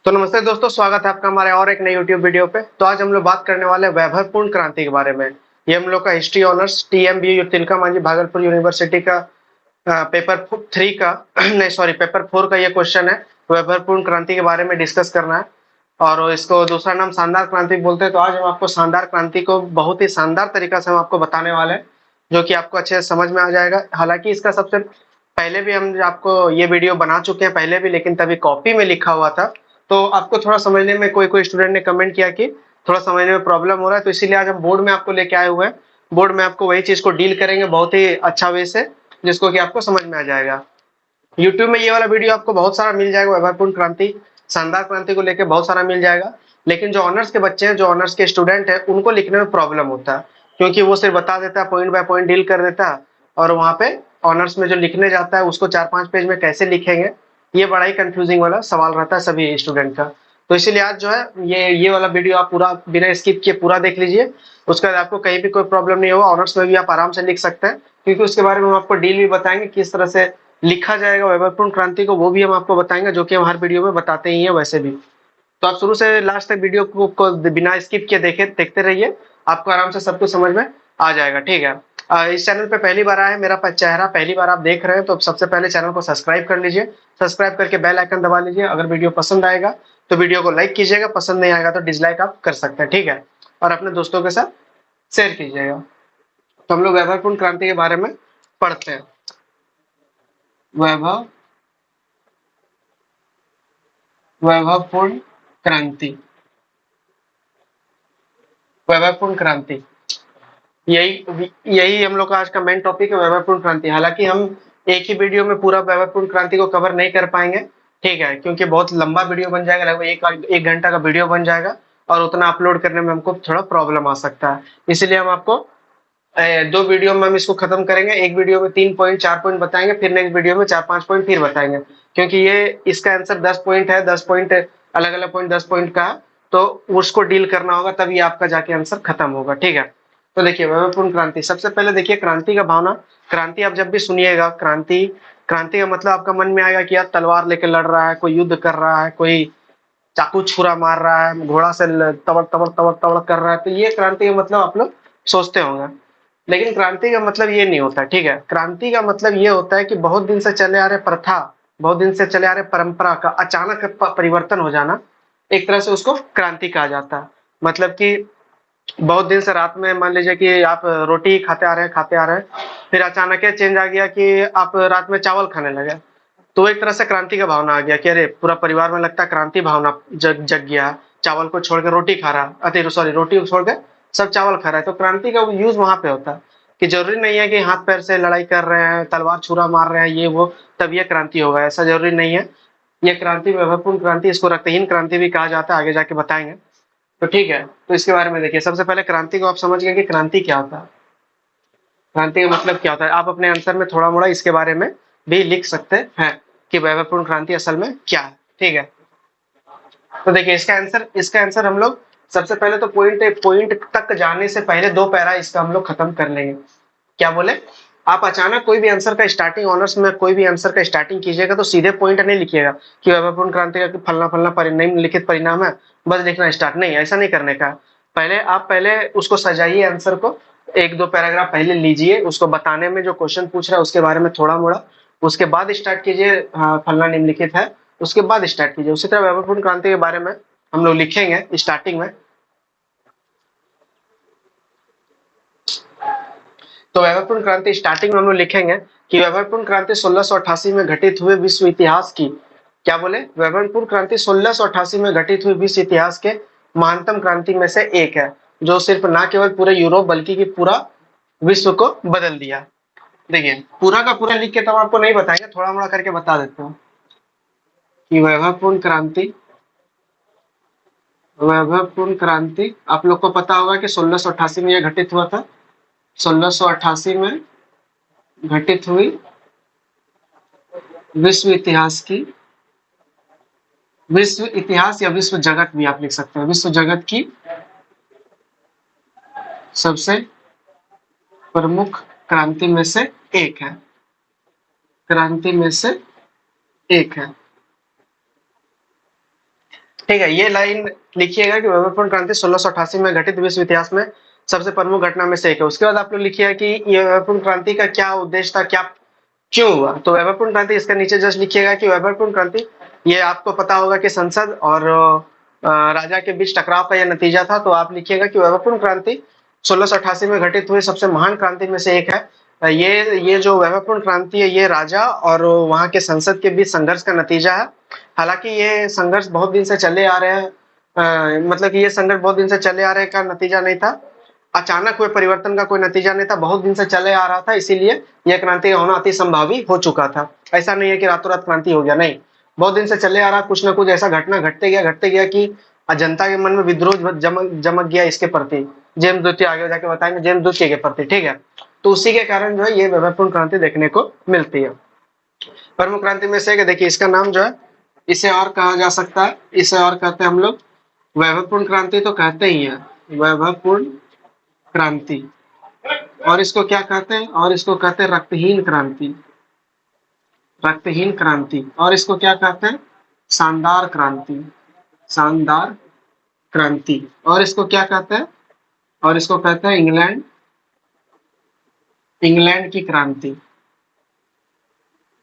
तो नमस्ते दोस्तों, स्वागत है आपका हमारे और एक नई यूट्यूब वीडियो पे। तो आज हम लोग बात करने वाले हैं वैभवपूर्ण क्रांति के बारे में। ये हम लोग का history honours TMB Tilka Manjhi Bhagalpur university का पेपर 3 का नहीं सॉरी पेपर 4 का ये क्वेश्चन है। वैभवपूर्ण क्रांति के बारे में डिस्कस करना है और इसको दूसरा नाम शानदार क्रांति बोलते हैं। तो आज हम आपको शानदार क्रांति को बहुत ही शानदार तरीका से हम आपको बताने वाले हैं, जो कि आपको अच्छे से समझ में आ जाएगा। हालांकि इसका सबसे पहले भी हम आपको ये वीडियो बना चुके हैं पहले भी, लेकिन तभी कॉपी में लिखा हुआ था। तो आपको थोड़ा समझने में कोई स्टूडेंट ने कमेंट किया कि थोड़ा समझने में प्रॉब्लम हो रहा है, तो इसीलिए आज हम बोर्ड में आपको लेके आए हुए हैं। बोर्ड में आपको वही चीज को डील करेंगे बहुत ही अच्छा वे से, जिसको कि आपको समझ में आ जाएगा। यूट्यूब में ये वाला वीडियो आपको बहुत सारा मिल जाएगा, वैभवपूर्ण क्रांति शानदार क्रांति को लेकर बहुत सारा मिल जाएगा। लेकिन जो ऑनर्स के बच्चे हैं, जो ऑनर्स के स्टूडेंट हैं, उनको लिखने में प्रॉब्लम होता है, क्योंकि वो सिर्फ बता देता है, पॉइंट बाय पॉइंट डील कर देता है। और वहां पे ऑनर्स में जो लिखने जाता है उसको 4-5 पेज में कैसे लिखेंगे, ये बड़ा ही कंफ्यूजिंग वाला सवाल रहता है सभी स्टूडेंट का। तो इसीलिए आज जो है ये वाला वीडियो आप पूरा बिना स्किप किए पूरा देख लीजिए। उसके बाद आपको कहीं भी कोई प्रॉब्लम नहीं होगा, ऑनर्स में भी आप आराम से लिख सकते हैं, क्योंकि उसके बारे में हम आपको डील भी बताएंगे किस तरह से लिखा जाएगा वैभवपूर्ण क्रांति को, वो भी हम आपको बताएंगे, जो कि हम हर वीडियो में बताते ही हैं वैसे भी। तो आप शुरू से लास्ट तक वीडियो को बिना स्किप किए देखते रहिए, आपको आराम से सब कुछ समझ में आ जाएगा। ठीक है। इस चैनल पे पहली बार आया है, मेरा चेहरा पहली बार आप देख रहे हैं, तो सबसे पहले चैनल को सब्सक्राइब कर लीजिए। सब्सक्राइब करके बेल आइकन दबा लीजिए। अगर वीडियो पसंद आएगा तो वीडियो को लाइक कीजिएगा, पसंद नहीं आएगा तो डिसलाइक आप कर सकते हैं। ठीक है। और अपने दोस्तों के साथ शेयर कीजिएगा। तो हम लोग वैभवपूर्ण क्रांति के बारे में पढ़ते हैं। वैभव वैभवपूर्ण क्रांति। वैभवपूर्ण क्रांति यही यही हम लोग का आज का मेन टॉपिक है, वैभवपूर्ण क्रांति। हालांकि हम एक ही वीडियो में पूरा वैभवपूर्ण क्रांति को कवर नहीं कर पाएंगे, ठीक है, क्योंकि बहुत लंबा वीडियो बन जाएगा, लगभग एक घंटा का वीडियो बन जाएगा, और उतना अपलोड करने में हमको थोड़ा प्रॉब्लम आ सकता है। इसलिए हम आपको 2 वीडियो में हम इसको खत्म करेंगे। एक वीडियो में 3 पॉइंट 4 पॉइंट बताएंगे, फिर नेक्स्ट वीडियो में 4-5 पॉइंट फिर बताएंगे, क्योंकि ये इसका आंसर 10 पॉइंट है, 10 पॉइंट अलग अलग पॉइंट 10 पॉइंट का, तो उसको डील करना होगा, तभी आपका जाके आंसर खत्म होगा। ठीक है। तो देखिए वैभवपूर्ण क्रांति, सबसे पहले देखिए क्रांति का भावना। क्रांति आप जब भी सुनिएगा, क्रांति क्रांति का मतलब आपका मन में आएगा कि यार तलवार लेकर लड़ रहा है, कोई युद्ध कर रहा है, कोई चाकू छुरा मार रहा है, घोड़ा से तबड़ तबड़ तबड़ तबड़ कर रहा है, तो ये क्रांति का मतलब आप लोग सोचते होंगे। लेकिन क्रांति का मतलब ये नहीं होता। ठीक है। क्रांति का मतलब ये होता है कि बहुत दिन से चले आ रहे प्रथा, बहुत दिन से चले आ रहे परंपरा का अचानक परिवर्तन हो जाना, एक तरह से उसको क्रांति कहा जाता है। मतलब कि बहुत दिन से रात में मान लीजिए कि आप रोटी खाते आ रहे हैं, फिर अचानक चेंज आ गया कि आप रात में चावल खाने लगे, तो एक तरह से क्रांति का भावना आ गया कि अरे पूरा परिवार में लगता है क्रांति भावना जग गया। चावल को छोड़ के रोटी खा रहा, अरे सॉरी, रोटी को छोड़ के सब चावल खा रहा है। तो क्रांति का यूज वहां पे होता है कि जरूरी नहीं है कि हाथ पैर से लड़ाई कर रहे हैं, तलवार छुरा मार रहे हैं, ये वो तब ये क्रांति होगा, ऐसा जरूरी नहीं है। ये क्रांति वैभवपूर्ण क्रांति, इसको रक्तहीन क्रांति भी कहा जाता है, आगे जाके बताएंगे। तो ठीक है, तो इसके बारे में देखिए। सबसे पहले क्रांति को आप समझ गए कि क्रांति क्या होता है, क्रांति का मतलब क्या होता है। आप अपने आंसर में थोड़ा मोड़ा इसके बारे में भी लिख सकते हैं कि वैभवपूर्ण क्रांति असल में क्या है। ठीक है। तो देखिए इसका आंसर हम लोग सबसे पहले तो पॉइंट पॉइंट तक जाने से पहले 2 पैरा इसका हम लोग खत्म कर लेंगे। क्या बोले, आप अचानक कोई भी आंसर का स्टार्टिंग, ऑनर्स में कोई भी आंसर का स्टार्टिंग कीजिएगा तो सीधे पॉइंट नहीं लिखिएगा कि वैभवपूर्ण क्रांति का फलना फलना निम्नलिखित परिणाम है, बस लिखना स्टार्ट, नहीं, ऐसा नहीं करने का। पहले उसको सजाइए, आंसर को 1-2 पैराग्राफ पहले लीजिए, उसको बताने में जो क्वेश्चन पूछ रहा है उसके बारे में थोड़ा मोड़ा, उसके बाद स्टार्ट कीजिए। हाँ, फलना निम्नलिखित है, उसके बाद स्टार्ट कीजिए। उसी तरह वैभवपूर्ण क्रांति के बारे में हम लोग लिखेंगे स्टार्टिंग में। तो वैभवपूर्ण क्रांति स्टार्टिंग में हम लोग लिखेंगे कि वैभवपूर्ण क्रांति 1688 में घटित हुए विश्व इतिहास की, क्या बोले, वैभवपूर्ण क्रांति 1688 में घटित हुई विश्व इतिहास के महानतम क्रांति में से एक है, जो सिर्फ ना केवल पूरे यूरोप बल्कि कि पूरा विश्व को बदल दिया। देखिए पूरा का पूरा लिख के तो आपको नहीं बताएंगे, थोड़ा मोड़ा करके बता देते हूँ कि वैभवपूर्ण क्रांति आप लोग को पता होगा कि 1688 में यह घटित हुआ था। 1688 में घटित हुई विश्व इतिहास या विश्व जगत भी आप लिख सकते हैं, विश्व जगत की सबसे प्रमुख क्रांति में से एक है, क्रांति में से एक है। ठीक है, ये लाइन लिखिएगा कि वैभवपूर्ण क्रांति 1688 में घटित विश्व इतिहास में सबसे प्रमुख घटना में से एक है। उसके बाद आप लोग लिखिएगा कि ये वैभवपूर्ण क्रांति का क्या उद्देश्य था, क्या क्यों हुआ। तो वैभवपूर्ण क्रांति इसके नीचे जस्ट लिखिएगा कि वैभवपूर्ण क्रांति, ये आपको पता होगा कि संसद और राजा के बीच टकराव का यह नतीजा था। तो आप लिखिएगा कि वैभवपूर्ण क्रांति 1688 में घटित हुई सबसे महान क्रांति में से एक है। ये जो वैभवपूर्ण क्रांति है ये राजा और वहां के संसद के बीच संघर्ष का नतीजा है। हालांकि ये संघर्ष बहुत दिन से चले आ रहे हैं, मतलब कि ये संघर्ष बहुत दिन से चले आ रहे का नतीजा नहीं था, अचानक हुए परिवर्तन का कोई नतीजा नहीं था, बहुत दिन से चले आ रहा था, इसीलिए यह क्रांति होना अति संभावी हो चुका था। ऐसा नहीं है कि रातों रात क्रांति हो गया, नहीं, बहुत दिन से चले आ रहा, कुछ ना कुछ ऐसा घटना घटते गया कि जनता के मन में विद्रोह जमक गया इसके प्रति। जेम्स द्वितीय आगे जाके बताएंगे, जेम्स द्वितीय के प्रति, ठीक है। तो उसी के कारण जो है ये वैभवपूर्ण क्रांति देखने को मिलती है। प्रमुख क्रांति में से देखिए इसका नाम जो है, इसे और कहा जा सकता है, इसे और कहते हैं हम लोग वैभवपूर्ण क्रांति तो कहते ही है, वैभवपूर्ण क्रांति। और इसको क्या कहते हैं, और इसको कहते हैं रक्तहीन क्रांति, रक्तहीन क्रांति। और इसको क्या कहते हैं, शानदार क्रांति, शानदार क्रांति। और इसको क्या कहते हैं, और इसको कहते हैं इंग्लैंड, इंग्लैंड की क्रांति।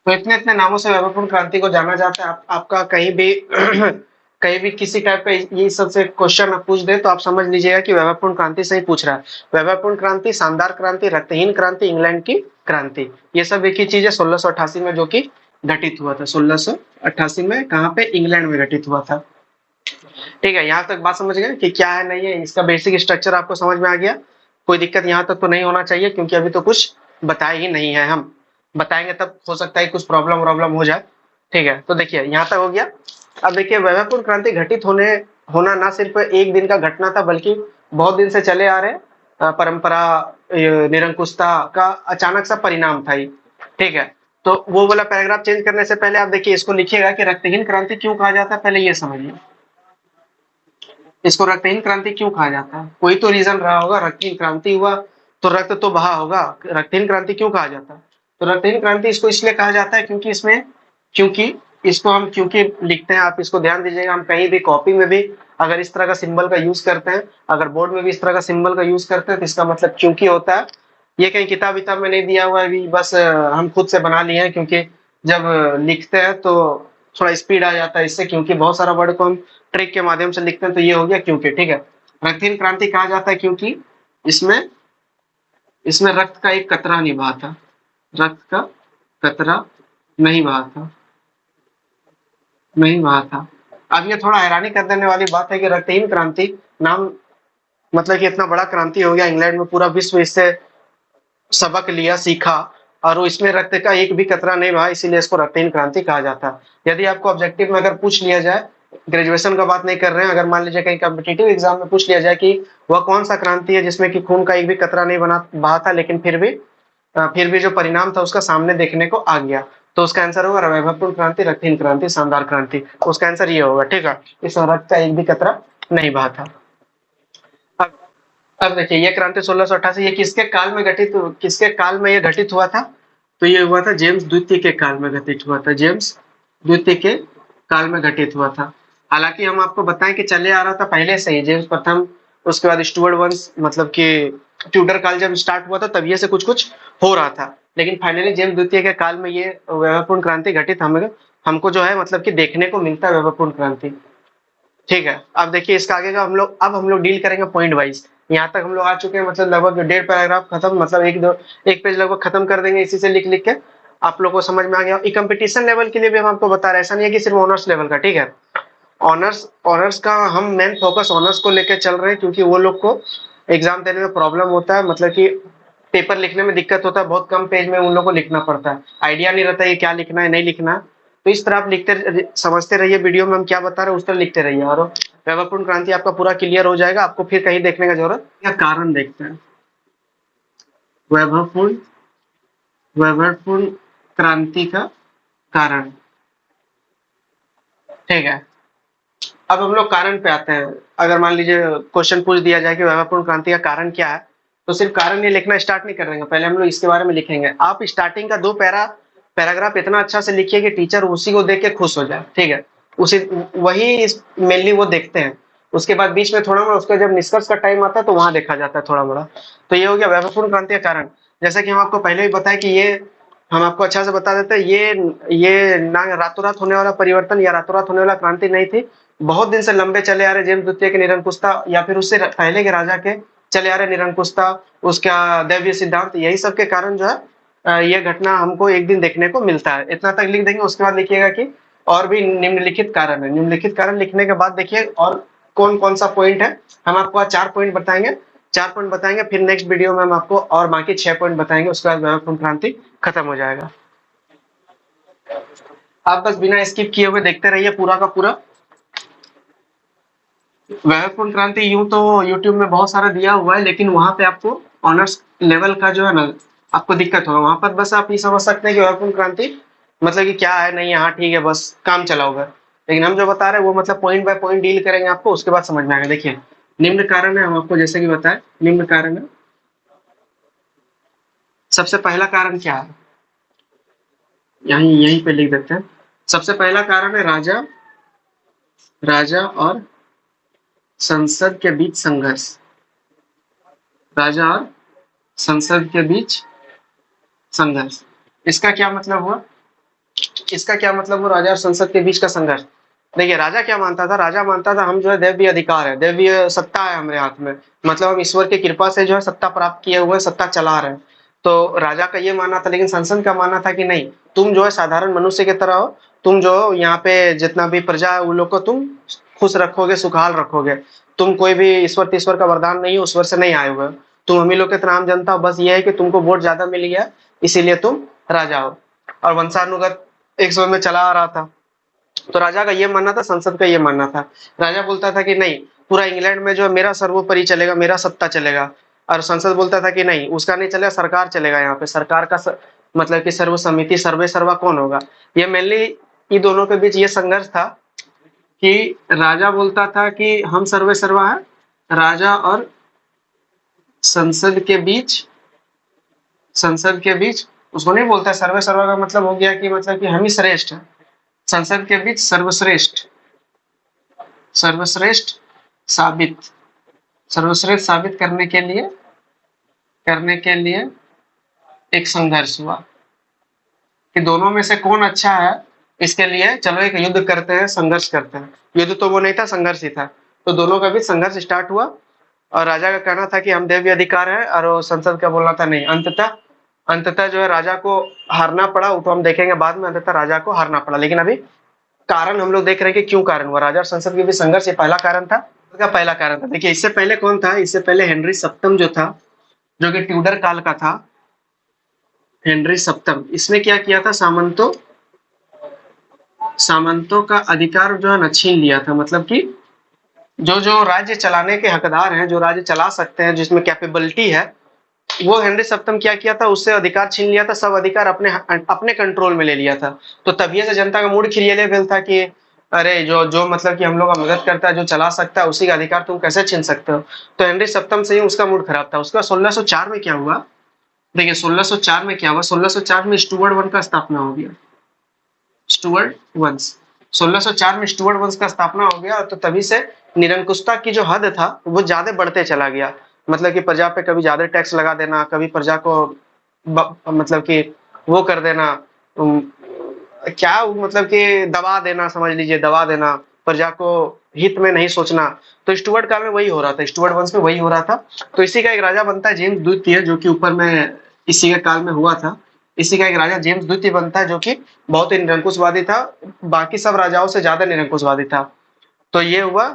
तो इतने इतने नामों से वैभवपूर्ण क्रांति को जाना जाता है। आपका कहीं भी कहीं भी किसी टाइप का ये सबसे क्वेश्चन पूछ दे तो आप समझ लीजिएगा कि वैभवपूर्ण क्रांति से ही पूछ रहा है। वैभवपूर्ण क्रांति, शानदार क्रांति, रक्तहीन क्रांति, इंग्लैंड की क्रांति, ये सब एक ही चीज है। 1688 में जो कि घटित हुआ था, 1688 में कहाँ पे, इंग्लैंड में घटित हुआ था। ठीक है, यहाँ तक बात समझ गए कि क्या है नहीं है, इसका बेसिक स्ट्रक्चर आपको समझ में आ गया। कोई दिक्कत यहाँ तक तो नहीं होना चाहिए, क्योंकि अभी तो कुछ बताया ही नहीं है, हम बताएंगे तब हो सकता है कुछ प्रॉब्लम हो जाए। ठीक है, तो देखिए यहाँ तक हो गया। अब देखिए वैभवपूर्ण क्रांति घटित होना ना सिर्फ एक दिन का घटना था, बल्कि बहुत दिन से चले आ रहे परंपरा, निरंकुशता का अचानक सा परिणाम था। ठीक है, तो वो वाला पैराग्राफ चेंज करने से पहले आप देखिए इसको लिखिएगा कि रक्तहीन क्रांति क्यों कहा जाता है, पहले ये समझिए। इसको रक्तहीन क्रांति क्यों कहा जाता है, कोई तो रीजन रहा होगा, रक्तहीन क्रांति हुआ तो रक्त तो बहा होगा, रक्तहीन क्रांति क्यों कहा जाता है। तो रक्तहीन क्रांति इसको इसलिए कहा जाता है क्योंकि इसमें, क्योंकि इसको हम क्योंकि लिखते हैं, आप इसको ध्यान दीजिएगा, हम कहीं भी कॉपी में भी अगर इस तरह का सिंबल का यूज करते हैं, अगर बोर्ड में भी इस तरह का सिंबल का यूज करते हैं तो इसका मतलब क्योंकि होता है। ये कहीं किताब विताब में नहीं दिया हुआ है, बस हम खुद से बना लिए हैं, क्योंकि जब लिखते हैं तो थोड़ा स्पीड आ जाता है इससे, क्योंकि बहुत सारा वर्ड को हम ट्रिक के माध्यम से लिखते हैं, तो ये हो गया क्योंकि। ठीक है, रक्तहीन क्रांति कहा जाता है क्योंकि इसमें रक्त का एक कतरा नहीं बहा था, रक्त का कतरा नहीं बहा था, नहीं बहा था। अब ये थोड़ा हैरानी कर देने वाली बात है कि रक्तहीन क्रांति नाम मतलब कि इतना बड़ा क्रांति हो गया, इंग्लैंड में पूरा विश्व इससे सबक लिया, सीखा, और इसमें रक्त का एक भी कतरा नहीं बहा, इसीलिए इसको रक्तहीन क्रांति कहा जाता है। यदि आपको ऑब्जेक्टिव में अगर पूछ लिया जाए, ग्रेजुएशन का बात नहीं कर रहे हैं, अगर मान लीजिए कहीं कॉम्पिटिटिव एग्जाम में पूछ लिया जाए कि वह कौन सा क्रांति है जिसमें कि खून का एक भी कतरा नहीं बहा था, लेकिन फिर भी जो परिणाम था उसका सामने देखने को आ गया, तो उसका आंसर होगा वैभवपूर्ण क्रांति, रक्तहीन क्रांति, शानदार क्रांति। उसका आंसर ये होगा। ठीक है, इस रक्त का एक भी कतरा नहीं बहा था। अब देखिए ये क्रांति 1688 ये किसके काल में ये घटित हुआ था, तो ये हुआ था जेम्स द्वितीय के काल में घटित हुआ था, जेम्स द्वितीय के काल में घटित हुआ था। हालांकि हम आपको बताएं कि चले आ रहा था पहले से ही, जेम्स प्रथम, उसके बाद स्टुअर्ट वंश, मतलब कि ट्यूडर काल जब स्टार्ट हुआ था तब ये से कुछ कुछ हो रहा था, लेकिन फाइनली जेम्स द्वितीय के काल में ये वैभवपूर्ण क्रांति घटित हमको जो है मतलब कि देखने को मिलता है वैभवपूर्ण क्रांति। ठीक है, अब देखिए इसका आगे का हम लोग डील करेंगे पॉइंट वाइज। यहाँ तक हम लोग आ चुके हैं, मतलब लगभग 1.5 पैराग्राफ खत्म, मतलब एक पेज लगभग खत्म कर देंगे इसी से लिख के। आप लोग को समझ में आ गया। ये कंपटीशन लेवल के लिए भी हम आपको बता रहे हैं, ऐसा नहीं है कि सिर्फ ऑनर्स लेवल का। ठीक है, ऑनर्स का हम मेन फोकस ऑनर्स को लेकर चल रहे हैं, क्योंकि वो लोग को एग्जाम देने में प्रॉब्लम होता है, मतलब कि पेपर लिखने में दिक्कत होता है, बहुत कम पेज में उन लोग को लिखना पड़ता है, आइडिया नहीं रहता है क्या लिखना है नहीं लिखना है। तो इस तरह आप लिखते समझते रहिए, वीडियो में हम क्या बता रहे हैं उस तरह लिखते रहिए, और वैभवपूर्ण क्रांति आपका पूरा क्लियर हो जाएगा, आपको फिर कहीं देखने का जरूरत या कारण देखते हैं। वैभवपूर्ण क्रांति का कारण। ठीक है, अब हम लोग कारण पे आते हैं। अगर मान लीजिए क्वेश्चन पूछ दिया जाए कि वैभवपूर्ण क्रांति का कारण क्या है, तो सिर्फ कारण ये लिखना स्टार्ट नहीं करेंगे, पहले हम लोग इसके बारे में लिखेंगे। आप स्टार्टिंग का 2 पैराग्राफ इतना अच्छा से लिखिए कि टीचर उसी को देख के खुश हो जाए। ठीक है, उसी वही मेनली वो देखते हैं। उसके बाद बीच में थोड़ा मोड़ा उसका जब निष्कर्ष का टाइम आता है तो वहां देखा जाता है थोड़ा मोड़ा। तो ये हो गया वैभवपूर्ण क्रांति का कारण। जैसे कि हम आपको पहले ही बताया कि ये हम आपको अच्छा से बता देते हैं, ये ना रातों रात होने वाला परिवर्तन या रातों रात होने वाला क्रांति नहीं थी। बहुत दिन से लंबे चले आ रहे जेम्स द्वितीय के निरंकुशता या फिर उससे पहले के राजा के चले आ रहे निरंकुशता, उसका दैवीय सिद्धांत, यही सब के कारण जो है ये घटना हमको एक दिन देखने को मिलता है। इतना तक लिख देंगे, उसके बाद लिखिएगा कि और भी निम्नलिखित कारण है। निम्नलिखित कारण लिखने के बाद देखिए और कौन कौन सा पॉइंट है। हम आपको आज 4 पॉइंट बताएंगे, 4 पॉइंट बताएंगे, फिर नेक्स्ट वीडियो में हम आपको और बाकी 6 पॉइंट बताएंगे, उसके बाद वैभवपूर्ण क्रांति खत्म हो जाएगा। आप बस बिना स्किप किए हुए देखते रहिए पूरा का पूरा। वैभवपूर्ण क्रांति यूं तो यूट्यूब में बहुत सारा दिया हुआ है, लेकिन वहां पे आपको ऑनर्स लेवल का जो है ना आपको दिक्कत होगा। वहां पर बस आप ये समझ सकते हैं कि वैभवपूर्ण क्रांति मतलब कि क्या है, नहीं यहाँ ठीक है बस काम चलाओगे। लेकिन हम जो बता रहे हैं वो मतलब पॉइंट बाय पॉइंट डील करेंगे आपको, उसके बाद समझ में आएगा। देखिए निम्न कारण है, हम आपको जैसे कि बताए निम्न कारण है। सबसे पहला कारण क्या है, यहीं यहीं पे लिख देते हैं। सबसे पहला कारण है राजा राजा और संसद के बीच संघर्ष। राजा और संसद के बीच संघर्ष। इसका क्या मतलब हुआ, इसका क्या मतलब हुआ राजा और संसद के बीच का संघर्ष। देखिए राजा क्या मानता था, राजा मानता था हम जो है दैवीय अधिकार है, दैवीय सत्ता है हमारे हाथ में, मतलब हम ईश्वर की कृपा से जो है सत्ता प्राप्त किए हुए सत्ता चला रहे हैं। तो राजा का ये मानना था, लेकिन संसद का मानना था कि नहीं, तुम जो है साधारण मनुष्य की तरह हो, तुम जो यहाँ पे जितना भी प्रजा है उन लोग को तुम खुश रखोगे, सुखाल रखोगे। तुम कोई भी ईश्वर का वरदान नहीं हो, ईश्वर से नहीं आए हुए हो। तुम हम ही लोग के तरह आम जनता हो, बस ये है कि तुमको वोट ज्यादा मिल गया इसीलिए तुम राजा हो। और वंशानुगत एक समय में चला आ रहा था। तो राजा का ये मानना था, संसद का ये मानना था। राजा बोलता था कि नहीं, पूरा इंग्लैंड में जो है मेरा सर्वोपरि चलेगा, मेरा सत्ता चलेगा। और संसद बोलता था कि नहीं, उसका नहीं चलेगा, सरकार चलेगा। यहाँ पे सरकार का मतलब कि सर्वसम्मति सर्वे सर्वा कौन होगा। ये मेनली ये दोनों के बीच ये संघर्ष था कि राजा बोलता था कि हम सर्वे सर्वा है, राजा और संसद के बीच, संसद के बीच उसको नहीं बोलता सर्वे सर्वा का मतलब हो गया कि मतलब कि हम ही श्रेष्ठ है। संसद के बीच सर्वश्रेष्ठ, सर्वश्रेष्ठ साबित, सर्वश्रेष्ठ साबित करने के लिए एक संघर्ष हुआ कि दोनों में से कौन अच्छा है। इसके लिए चलो एक युद्ध करते हैं, संघर्ष करते हैं। युद्ध तो वो नहीं था, संघर्ष ही था। तो दोनों का भी संघर्ष स्टार्ट हुआ और राजा का कहना था कि हम दैवीय अधिकार है और संसद का बोलना था नहीं। अंततः अंततः जो है राजा को हारना पड़ा, वो तो हम देखेंगे बाद में। अंततः राजा को हारना पड़ा, लेकिन अभी कारण हम लोग देख रहे हैं कि क्यों कारण हुआ राजा और संसद के बीच संघर्ष। ये पहला कारण था, का पहला कारण था। देखिए इससे पहले कौन था, इससे पहले हेनरी सप्तम जो था, जो कि ट्यूडर काल का था। हेनरी सप्तम, इसने क्या किया था, सामंतों का अधिकार जो है न छीन लिया था। मतलब कि जो जो राज्य चलाने के हकदार हैं, जो राज्य चला सकते हैं, जिसमें कैपेबिलिटी है, वो हेनरी सप्तम क्या किया था, उससे अधिकार छीन लिया था। सब अधिकार अपने अपने कंट्रोल में ले लिया था। तो तभी से जनता का मूड खिले था कि अरे जो जो मतलब कि हम लोग का मदद करता है, जो चला सकता है, उसी का अधिकार तुम कैसे छीन सकते हो। तो हेनरी सप्तम से ही उसका मूड खराब था। उसका 1604 में क्या हुआ, देखिए 1604 में क्या हुआ, 1604 में स्टुअर्ट वंश का स्थापना हो गया। स्टुअर्ट वंश, 1604 में स्टुअर्ट वंश का स्थापना हो गया। तो तभी से निरंकुशता की जो हद था वो ज्यादा बढ़ते चला गया। मतलब कि प्रजा पे कभी ज्यादा टैक्स लगा देना, कभी प्रजा को मतलब कि वो कर देना, क्या मतलब कि दबा देना, समझ लीजिए दबा देना, प्रजा को हित में नहीं सोचना। तो स्टुअर्ट काल में वही हो रहा था, स्टुअर्ट वंश में वही हो रहा था। तो इसी का एक राजा बनता है जेम्स द्वितीय, जो कि ऊपर में इसी के काल में हुआ था। इसी का एक राजा जेम्स द्वितीय बनता है, जो कि बहुत ही निरंकुशवादी था, बाकी सब राजाओं से ज्यादा निरंकुशवादी था। तो ये हुआ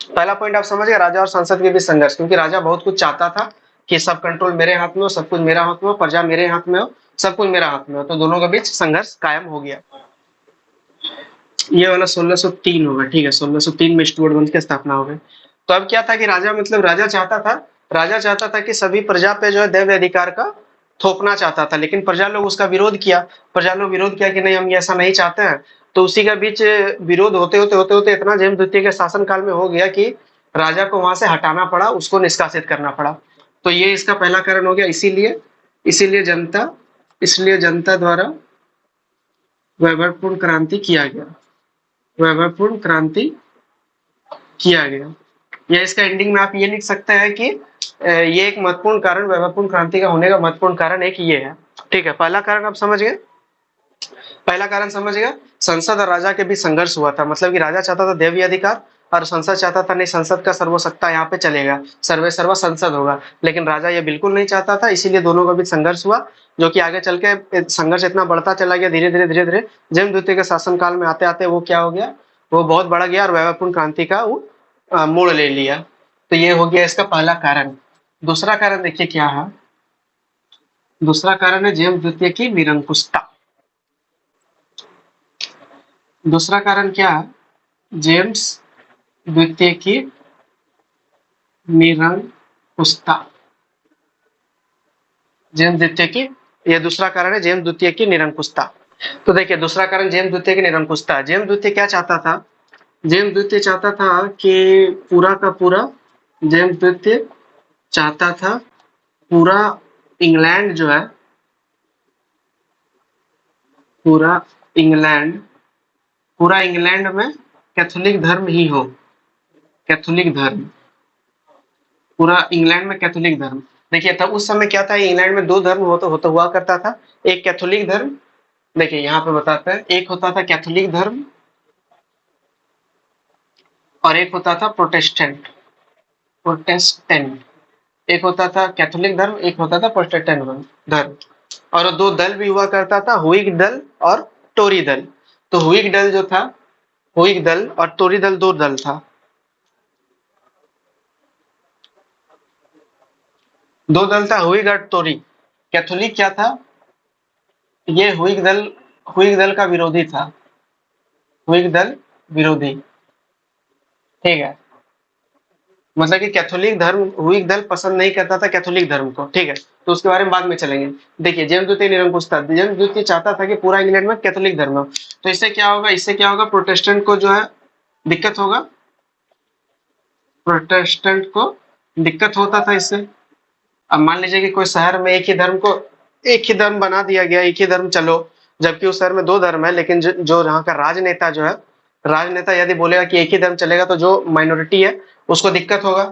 पहला पॉइंट, आप समझ गए, राजा और संसद के बीच संघर्ष। क्योंकि राजा बहुत कुछ चाहता था कि सब कंट्रोल मेरे हाथ में हो, सब कुछ मेरा हाथ में हो, प्रजा मेरे हाथ में हो, सब कुछ मेरा हाथ में हो। तो दोनों के बीच संघर्ष कायम हो गया। ये वाला 1603 होगा, ठीक है। 1603 में स्टुअर्ट वंश की स्थापना हो गई। तो अब क्या था कि राजा मतलब राजा चाहता था कि सभी प्रजा पे जो है दैव्य अधिकार का थोपना चाहता था, लेकिन प्रजा लोग उसका विरोध किया। प्रजा लोग विरोध किया कि नहीं, हम ये ऐसा नहीं चाहते हैं। तो उसी के बीच विरोध होते होते इतना जेम्स द्वितीय के शासन काल में हो गया कि राजा को वहां से हटाना पड़ा, उसको निष्कासित करना पड़ा। तो ये इसका पहला कारण हो गया। इसीलिए इसीलिए जनता द्वारा वैभवपूर्ण क्रांति किया गया। वैभवपूर्ण क्रांति किया गया। या इसका एंडिंग में आप ये लिख सकते हैं कि ये एक महत्वपूर्ण कारण, वैभवपूर्ण क्रांति का होने का महत्वपूर्ण कारण एक ये है। ठीक है, पहला कारण आप समझ गए। पहला कारण समझ गया, संसद और राजा के बीच संघर्ष हुआ था। मतलब कि राजा चाहता था देवी अधिकार और संसद चाहता था नहीं, संसद का सर्वसत्ता यहाँ पे चलेगा, सर्वे सर्वा संसद होगा। लेकिन राजा ये बिल्कुल नहीं चाहता था, इसीलिए दोनों के बीच संघर्ष हुआ, जो कि आगे चल के संघर्ष इतना बढ़ता चला गया, धीरे धीरे धीरे धीरे जैन द्वितीय के शासन काल में आते आते वो क्या हो गया, वो बहुत बढ़ गया और वैभवपूर्ण क्रांति का वो मोड़ ले लिया। तो ये हो गया इसका पहला कारण। दूसरा कारण देखिए क्या है, दूसरा कारण है जेम्स द्वितीय की निरंकुशता। दूसरा कारण क्या है, जेम्स द्वितीय की निरंकुशता। जेम्स द्वितीय की, यह दूसरा कारण है जेम्स द्वितीय की निरंकुशता। तो देखिए दूसरा कारण जेम्स द्वितीय की निरंकुशता। जेम्स द्वितीय क्या चाहता था, जेम्स द्वितीय चाहता था कि पूरा का पूरा, जेम्स द्वितीय चाहता था पूरा इंग्लैंड जो है, पूरा इंग्लैंड, पूरा इंग्लैंड में कैथोलिक धर्म ही हो, कैथोलिक धर्म, पूरा इंग्लैंड में कैथोलिक धर्म। देखिए तब उस समय क्या था, इंग्लैंड में दो धर्म होता हुआ करता था। एक कैथोलिक धर्म, देखिए यहाँ पे बताते हैं, एक होता था कैथोलिक धर्म और एक होता था प्रोटेस्टेंट, प्रोटेस्टेंट। एक होता था कैथोलिक धर्म, एक होता था प्रोटेस्टेंट धर्म। और दो दल भी हुआ करता था, हुइग दल और टोरी दल। तो हुइग दल जो था, हुइग दल और टोरी दल दो दल था, दो दल था, हुइग और टोरी। कैथोलिक क्या था, ये हुइग दल का विरोधी था, हुइग दल विरोधी। ठीक है, मतलब कि कैथोलिक धर्म, हुइग दल पसंद नहीं करता था कैथोलिक धर्म को। ठीक है, तो उसके बारे में बाद में चलेंगे। देखिए जेम्स द्वितीय निरंकुशता, जेम्स द्वितीय चाहता था कि पूरा इंग्लैंड में कैथोलिक धर्म हो। तो इससे क्या होगा, इससे क्या होगा, प्रोटेस्टेंट को जो है दिक्कत होगा, प्रोटेस्टेंट को दिक्कत होता था इससे। अब मान लीजिए कि कोई शहर में एक ही धर्म को, एक ही धर्म बना दिया गया, एक ही धर्म चलो, जबकि उस शहर में दो धर्म है, लेकिन जो यहाँ का राजनेता जो है, राजनेता यदि बोलेगा कि एक ही धर्म चलेगा तो जो माइनॉरिटी है उसको दिक्कत होगा।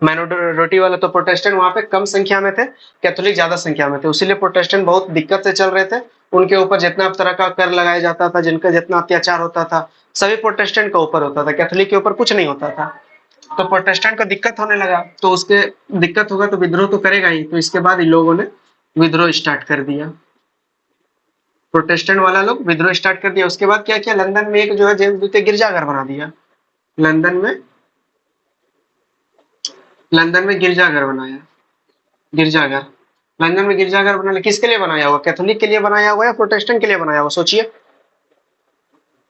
माइनॉरिटी वाले तो प्रोटेस्टेंट वहां पे कम संख्या में थे, कैथोलिक ज्यादा संख्या में थे, इसीलिए प्रोटेस्टेंट बहुत दिक्कत से चल रहे थे। उनके ऊपर जितना तरह का कर लगाया जाता था, जिनका जितना अत्याचार होता था, सभी प्रोटेस्टेंट का ऊपर होता था, कैथोलिक के ऊपर कुछ नहीं होता था। तो प्रोटेस्टेंट को दिक्कत होने लगा, तो उसके दिक्कत होगा तो विद्रोह तो करेगा ही। तो इसके बाद इन लोगों ने विद्रोह स्टार्ट कर दिया, प्रोटेस्टेंट वाला लोग विद्रोह स्टार्ट कर दिया। उसके बाद क्या किया, लंदन में एक जो है जेम्स द्वितीय गिरजाघर बना दिया, लंदन में, लंदन में गिरजाघर बनाया, गिरजाघर, लंदन में गिरजाघर बनाया। किसके लिए बनाया हुआ, कैथोलिक के लिए बनाया हुआ या प्रोटेस्टेंट के लिए बनाया हुआ, सोचिए।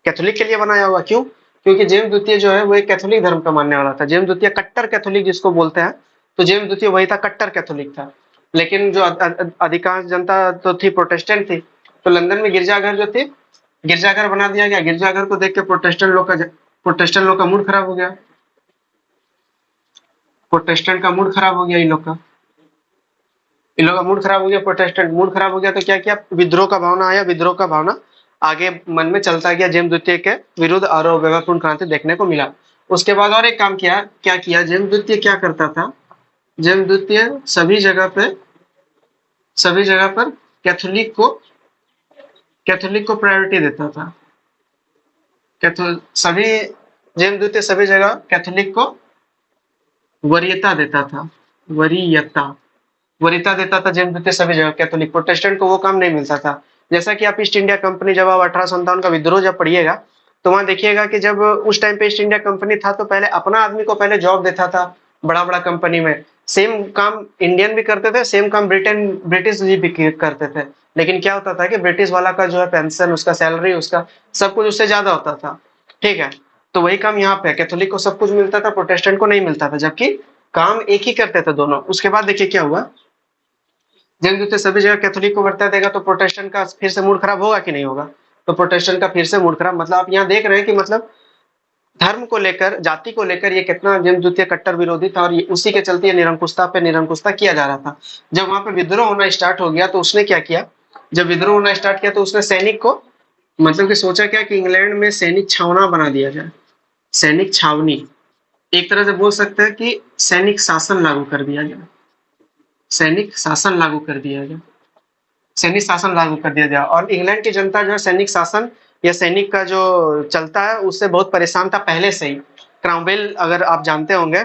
कैथोलिक के लिए बनाया हुआ, क्यों, क्योंकि जेम्स द्वितीय जो है वो एक कैथोलिक धर्म का मानने वाला था। जेम्स द्वितीय कट्टर कैथोलिक जिसको बोलते हैं, तो जेम्स द्वितीय वही था, कट्टर कैथोलिक था। लेकिन जो अधिकांश जनता तो थी प्रोटेस्टेंट थी। तो लंदन में गिरजाघर जो थे, गिरजाघर बना दिया गया। गिरजाघर को देख के प्रोटेस्टेंट लोग का मूड खराब हो गया, प्रोटेस्टेंट का मूड खराब हो गया, इन लोग का, इन लोगों का मूड खराब हो गया, प्रोटेस्टेंट मूड खराब हो गया। तो क्या किया, विद्रोह का भावना आया, विद्रोह का भावना आगे मन में चलता गया जेम्स द्वितीय के विरुद्ध, और वैभवपूर्ण क्रांति देखने को मिला। उसके बाद और एक काम किया, क्या किया, जेम्स द्वितीय क्या करता था, जेम्स द्वितीय सभी जगह पर कैथोलिक को प्रायोरिटी देता था। सभी, जेम्स द्वितीय सभी जगह कैथोलिक को वरीयता देता था, वरीयता, वरीयता देता था जेम्स द्वितीय सभी जगह कैथोलिक। प्रोटेस्टेंट को वो काम नहीं मिलता था। जैसा कि आप ईस्ट इंडिया कंपनी, जब आप 1857 का विद्रोह जब पढ़िएगा, तो वहां देखिएगा कि जब उस टाइम पे ईस्ट इंडिया कंपनी था, तो पहले अपना आदमी को पहले जॉब देता था बड़ा बड़ा कंपनी में। सेम काम इंडियन भी करते थे, सेम काम ब्रिटिश भी करते थे। लेकिन क्या होता था कि ब्रिटिश वाला का जो है पेंशन, उसका सैलरी, उसका सब कुछ उससे ज्यादा होता था। ठीक है, तो वही काम यहाँ पे कैथोलिक को सब कुछ मिलता था, प्रोटेस्टेंट को नहीं मिलता था, जबकि काम एक ही करते थे दोनों। उसके बाद देखिए क्या हुआ, जेम्स द्वितीय सभी जगह कैथोलिक को वर्ता देगा, तो प्रोटेस्टेंट का फिर से मूड खराब होगा कि नहीं होगा। तो प्रोटेस्टेंट का फिर से मूड खराब, मतलब आप यहाँ देख रहे हैं कि मतलब धर्म को लेकर, जाति को लेकर ये कितना जेम्स द्वितीय कट्टर विरोधी था, और ये उसी के चलते निरंकुशता पे निरंकुशता किया जा रहा था। जब वहां पे विद्रोह होना स्टार्ट हो गया, तो उसने क्या किया, जब विद्रोह होना स्टार्ट किया तो उसने सैनिक को मतलब कि सोचा क्या कि इंग्लैंड में सैनिक छावना बना दिया जाए, सैनिक छावनी। एक तरह से बोल सकते हैं कि सैनिक शासन लागू कर दिया जाए, सैनिक शासन लागू कर दिया जाए, सैनिक शासन लागू कर दिया जाए। और इंग्लैंड की जनता जो है सैनिक शासन या सैनिक का जो चलता है उससे बहुत परेशान था पहले से ही। क्रामवेल अगर आप जानते होंगे,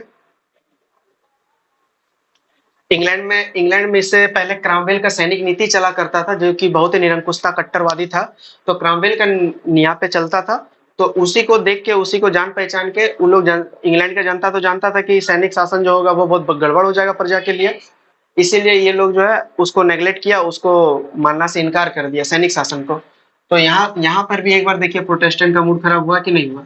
इंग्लैंड में इससे पहले क्रामवेल का सैनिक नीति चला करता था जो कि बहुत ही निरंकुशता कट्टरवादी था। तो क्रामवेल का यहाँ पे चलता था। तो उसी को देख के, उसी को जान पहचान के उन लोग इंग्लैंड का जनता तो जानता था कि सैनिक शासन जो होगा वो बहुत गड़बड़ हो जाएगा प्रजा के लिए। इसीलिए ये लोग जो है उसको नेग्लेक्ट किया, उसको मानना से इनकार कर दिया सैनिक शासन को। तो यहाँ यहाँ पर भी एक बार देखिए प्रोटेस्टेंट का मूड खराब हुआ कि नहीं हुआ,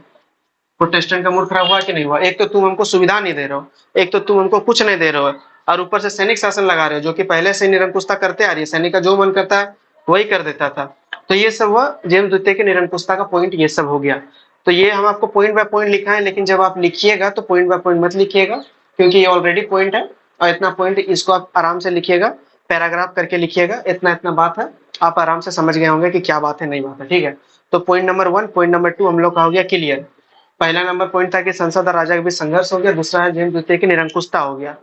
प्रोटेस्टेंट का मूड खराब हुआ कि नहीं हुआ। एक तो तुम हमको सुविधा नहीं दे रहे हो, एक तो तुम हमको कुछ नहीं दे रहे हो, और ऊपर से सैनिक शासन लगा रहे हो जो कि पहले से निरंकुशता करते आ रही है, सैनिक का जो मन करता है वही कर देता था। तो ये सब हुआ जेम्स द्वितीय के निरंकुशता का पॉइंट, ये सब हो गया। तो ये हम आपको पॉइंट बाय पॉइंट लिखा है, लेकिन जब आप लिखिएगा तो पॉइंट बाय पॉइंट मत लिखिएगा, क्योंकि ये ऑलरेडी पॉइंट है। और इतना पॉइंट इसको आप आराम से लिखिएगा, पैराग्राफ करके लिखिएगा, इतना इतना बात है, आप आराम से समझ गए होंगे कि क्या बात है नहीं बात है, ठीक है। तो पॉइंट नंबर 1, पॉइंट नंबर 2 हम लोग का हो गया क्लियर। पहला नंबर पॉइंट था कि संसद और राजा के बीच संघर्ष हो गया, दूसरा है जेम्स द्वितीय की निरंकुशता हो गया,